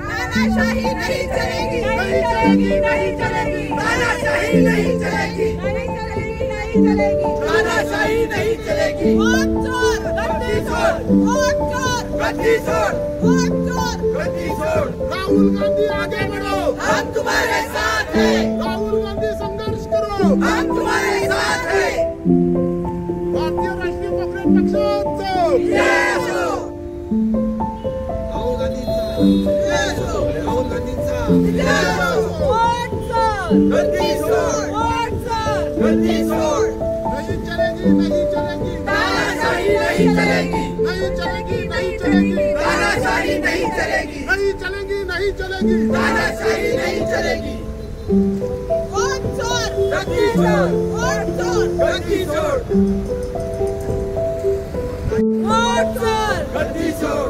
तानाशाही नहीं चलेगी, नहीं चलेगी, नहीं चलेगी। तानाशाही नहीं चलेगी, नहीं चलेगी, नहीं चलेगी। तानाशाही नहीं चलेगी। वोट चोर, गद्दी चोर, वोट चोर, गद्दी चोर, वोट चोर, गद्दी चोर। राहुल गांधी आगे बढ़ो, हम तुम्हारे साथ हैं। राहुल गांधी संघर्ष करो, हम तुम्हारे साथ हैं। भारतीय राष्ट्रीय काँग्रेस पक्षाचा राहुल गांधीचा वोट चोर, गद्दी चोर, वोट चोर, गद्दी चोर। नहीं चलेगी, नहीं चलेगी। तानाशाही नहीं चलेगी, नहीं चलेगी, नहीं चलेगी। तानाशाही नहीं चलेगी, नहीं चलेगी, नहीं चलेगी। तानाशाही नहीं चलेगी। वोट चोर, गद्दी चोर, वोट चोर, गद्दी चोर, वोट चोर, गद्दी चोर।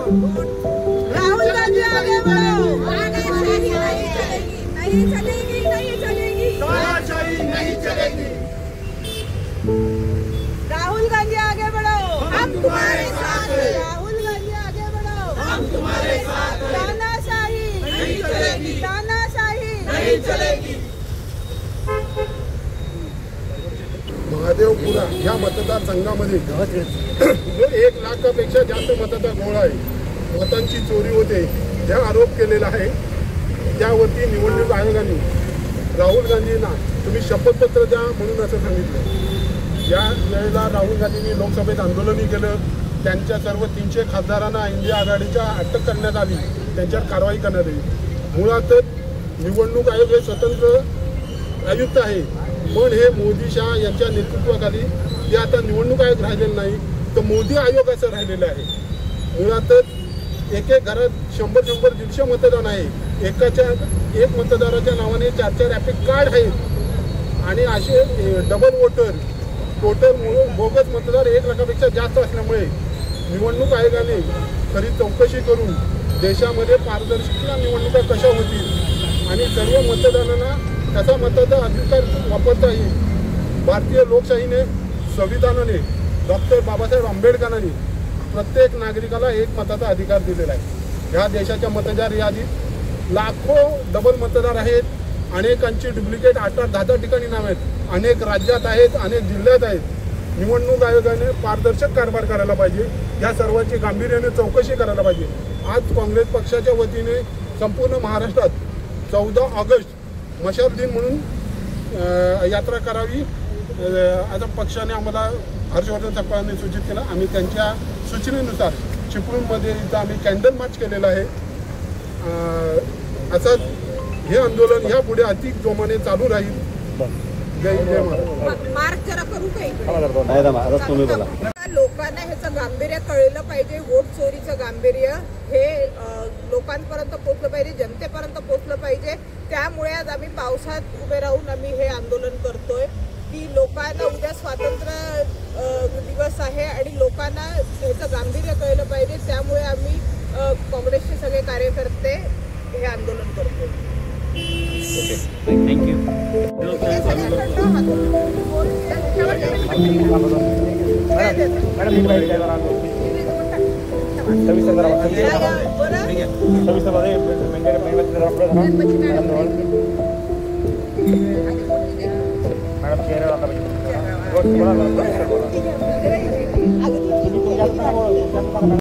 राहुल गांधी आगे बढ़ो, तानाशाही नहीं चलेगी, नहीं चलेगी, नहीं चलेगी। तानाशाही नहीं चलेगी। राहुल गांधी आगे बढ़ो, हम तुम्हारे साथ हैं। राहुल गांधी आगे बढ़ो, हम तुम्हारे साथ हैं। तानाशाही नहीं चलेगी, तानाशाही नहीं चलेगी। महादेवपुरा या मतदारसंघामध्ये जो 1 लाखापेक्षा जास्त मताचा घोळा आहे, मतांची चोरी होते, ज्या आरोप केलेला आहे त्यावरती निवडणूक आयोगाने राहुल गांधींना तुम्ही शपथपत्र द्या म्हणून असं सांगितलं। या वेळेला राहुल गांधींनी लोकसभेत आंदोलनही केलं, त्यांच्या सर्व 300 खासदारांना इंडिया आघाडीच्या अटक करण्यात आली, त्यांच्यावर कारवाई करण्यात आली। मुळातच निवडणूक आयोग हे स्वतंत्र आयुक्त आहे, पण हे मोदी शहा यांच्या नेतृत्वाखाली जे आता निवडणूक आयोग राहिलेलं नाही तर मोदी आयोग असं राहिलेलं आहे। मुळातच एक घरात 100-100 150 मतदान आहे, एक मतदाराच्या नावाने 4-4 रॅपिड कार्ड आहेत आणि असे डबल वोटर टोटल बोगस मतदार 1 लाखापेक्षा जास्त असल्यामुळे निवडणूक आयोगाने खरी चौकशी करून देशामध्ये पारदर्शकता निवडणुका कशा होतील आणि सर्व मतदारांना कसा मताचा अधिकार वापरता येईल। भारतीय लोकशाहीने संविधानाने डॉक्टर बाबासाहेब आंबेडकरांनी प्रत्येक नागरिकाला 1 मताचा अधिकार दिलेला आहे। ह्या देशाच्या मतदार यादीत लाखो डबल मतदार आहेत, अनेकांची डुप्लिकेट 8-10 ठिकाणी नाव आहेत, अनेक राज्यात आहेत, अनेक जिल्ह्यात आहेत। निवडणूक आयोगाने पारदर्शक कारभार करायला पाहिजे, या सर्वांची गांभीर्याने चौकशी करायला पाहिजे। आज काँग्रेस पक्षाच्या वतीने संपूर्ण महाराष्ट्रात 14 ऑगस्ट मशाल दिन म्हणून यात्रा करावी आता पक्षाने आम्हाला हर्षवर्धन सपकाळांनी सूचित केलं। आम्ही त्यांच्या सूचनेनुसार चिपळूणमध्ये इथं आम्ही कॅन्डल मार्च केलेला आहे। असंच हे आंदोलन यापुढे अधिक जोमाने चालू राहील। जय जय महाराज। मार्च जरा करू काही लोकांना ह्याचं गांभीर्य कळलं पाहिजे। वोट चोरीचं गांभीर्य हे लोकांपर्यंत पोहोचलं पाहिजे, जनतेपर्यंत पोहोचलं पाहिजे। त्यामुळे आज आम्ही पावसात उभे राहून आम्ही हे आंदोलन करतोय की लोकांना उद्या स्वातंत्र्य दिवस आहे आणि लोकांना ह्याचं गांभीर्य कळलं पाहिजे। त्यामुळे आम्ही काँग्रेसचे सगळे कार्यकर्ते हे आंदोलन करतोय। थँक्यू। मॅडम